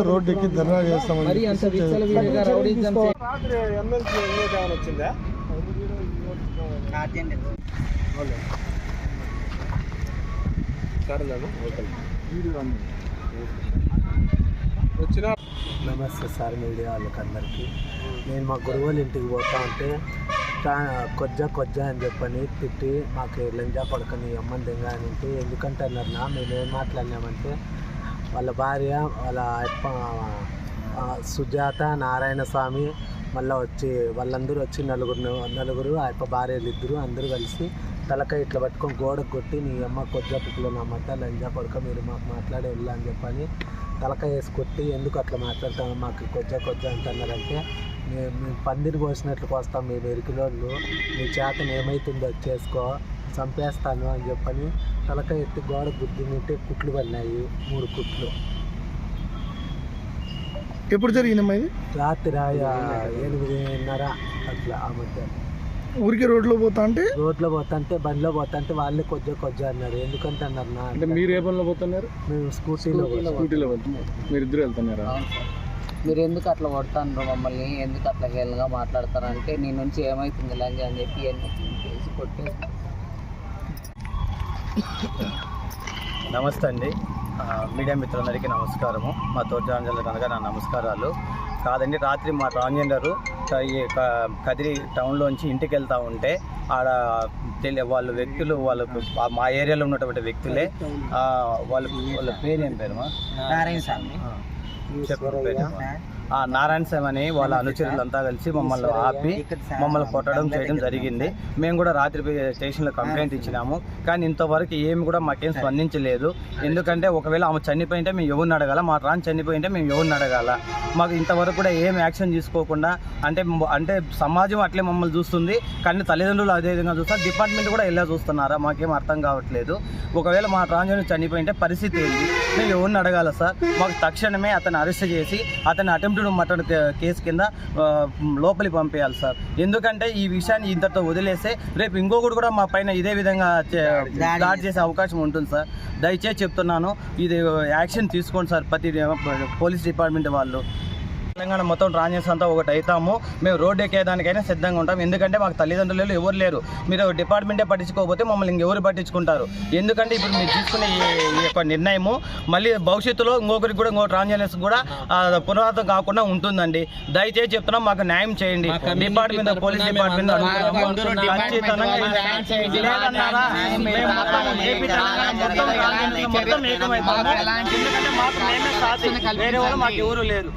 Road ఎక్కి ధర్నా చేస్తామని నమస్తే సార్ మీడియా వాళ్ళకి అందరికీ. నేను మా గురువుల ఇంటికి పోతా ఉంటే కొజ్జా అని చెప్పని తిట్టి మాకు లంజా పడకని అమ్మని దింగా అని ఉంటే ఎందుకంటే అన్నారు మేమేం మాట్లాడినామంటే వాళ్ళ భార్య వాళ్ళ సుజాత నారాయణ స్వామి మళ్ళీ వచ్చి వాళ్ళందరూ వచ్చి నలుగురు ఆయప్ప భార్యలు ఇద్దరు అందరూ కలిసి తలకాయ ఇట్లా పట్టుకొని గోడకు కొట్టి నీ అమ్మ కొజ్జా పుక్కులో నా మధ్య లంజా పడక మీరు మాకు మాట్లాడే వెళ్ళా అని చెప్పని తలకాయ వేసి కొట్టి ఎందుకు అట్లా మాట్లాడతాము మాకు కొజ్జా అంటున్నారంటే మేము పందిరి పోసినట్లు పోస్తాం మేము ఎరికిలోళ్ళు మీ చేతను ఏమవుతుందో చేసుకో చంపేస్తాను అని చెప్పని తలకాయ ఎత్తి గోడ గుద్దినింటే కుట్లు పడినాయి 3 కుట్లు. ఎప్పుడు జరిగిందమ్మా ఇది? రాత్రి 8:30 అట్లా. ఆ మధ్య ఊరికి రోడ్లో పోతా అంటే బండిలో పోతా అంటే వాళ్ళే కొజ్జా అన్నారు. ఎందుకంటే అన్నారు అంటే మీరు ఏ పనిలో పోతున్నారు? మేము స్కూటీలో వెళ్తున్నారు. మీరు ఇద్దరు వెళ్తున్నారా? మీరు ఎందుకు అట్లా కొడతాను మమ్మల్ని, ఎందుకు అట్లా గేలుగా మాట్లాడతారంటే నీ నుంచి ఏమవుతుంది లంజ అని చెప్పి వేసి కొట్టి. నమస్తే అండి, మీడియా మిత్రులందరికీ నమస్కారము. మా తోటి కనుక నా నమస్కారాలు. కాదండి, రాత్రి మా ట్రాన్స్జెండరు ఈ కదిరి టౌన్లోంచి ఇంటికి వెళ్తూ ఉంటే ఆడ వాళ్ళు వ్యక్తులు వాళ్ళకు మా ఏరియాలో ఉన్నటువంటి వ్యక్తులే వాళ్ళ పేరు ఏం పేరు? నారాయణ స్వామి. నారాయణ స్వామి అని వాళ్ళ అనుచరులంతా కలిసి మమ్మల్ని ఆపి మమ్మల్ని కొట్టడం చేయడం జరిగింది. మేము కూడా రాత్రి స్టేషన్లో కంప్లైంట్ ఇచ్చినాము, కానీ ఇంతవరకు ఏమి కూడా మాకేం స్పందించలేదు. ఎందుకంటే ఒకవేళ ఆమె చనిపోయింటే మేము ఎవరిని అడగాల, మా ట్రాన్స్ చనిపోయింటే మేము ఎవరిని అడగాల? మాకు ఇంతవరకు కూడా ఏం యాక్షన్ తీసుకోకుండా అంటే సమాజం అట్లే మమ్మల్ని చూస్తుంది, కానీ తల్లిదండ్రులు అదేవిధంగా చూస్తారు, డిపార్ట్మెంట్ కూడా ఎలా చూస్తున్నారా మాకేం అర్థం కావట్లేదు. ఒకవేళ మా ట్రాన్స్జెండర్ చనిపోయింటే పరిస్థితి ఏంటి? మేము ఎవరిని అడగాల సార్? మాకు తక్షణమే అతను అరెస్ట్ చేసి అతన్ని అటెంప్టెడ్ మర్డర్ కేసు కింద లోపలికి పంపేయాలి సార్. ఎందుకంటే ఈ విషయాన్ని ఇంతటితో వదిలేస్తే రేపు ఇంకొకటి కూడా మా పైన ఇదే విధంగా దాడి చేసే అవకాశం ఉంటుంది సార్. దయచేసి చెప్తున్నాను, ఇది యాక్షన్ తీసుకోండి సార్ ప్రతి పోలీస్ డిపార్ట్మెంట్ వాళ్ళు. తెలంగాణ మొత్తం ట్రాన్స్జెండర్స్ అంతా ఒకటి అవుతాము, మేము రోడ్డు ఎక్కేదానికైనా సిద్ధంగా ఉంటాం. ఎందుకంటే మాకు తల్లిదండ్రులు ఎవరు లేరు. మీరు డిపార్ట్మెంటే పట్టించుకోకపోతే మమ్మల్ని ఇంకెవరు పట్టించుకుంటారు? ఎందుకంటే ఇప్పుడు మీరు తీసుకునే ఈ యొక్క నిర్ణయము మళ్ళీ భవిష్యత్తులో ఇంకొకరికి కూడా ఇంకో ట్రాన్స్జెండర్స్ కూడా పునరావృతం కాకుండా ఉంటుందండి. దయచేసి చెప్తున్నాం, మాకు న్యాయం చేయండి. డిపార్ట్మెంట్ పోలీస్ డిపార్ట్మెంట్ వేరే వాళ్ళు మాకు ఎవరు లేరు.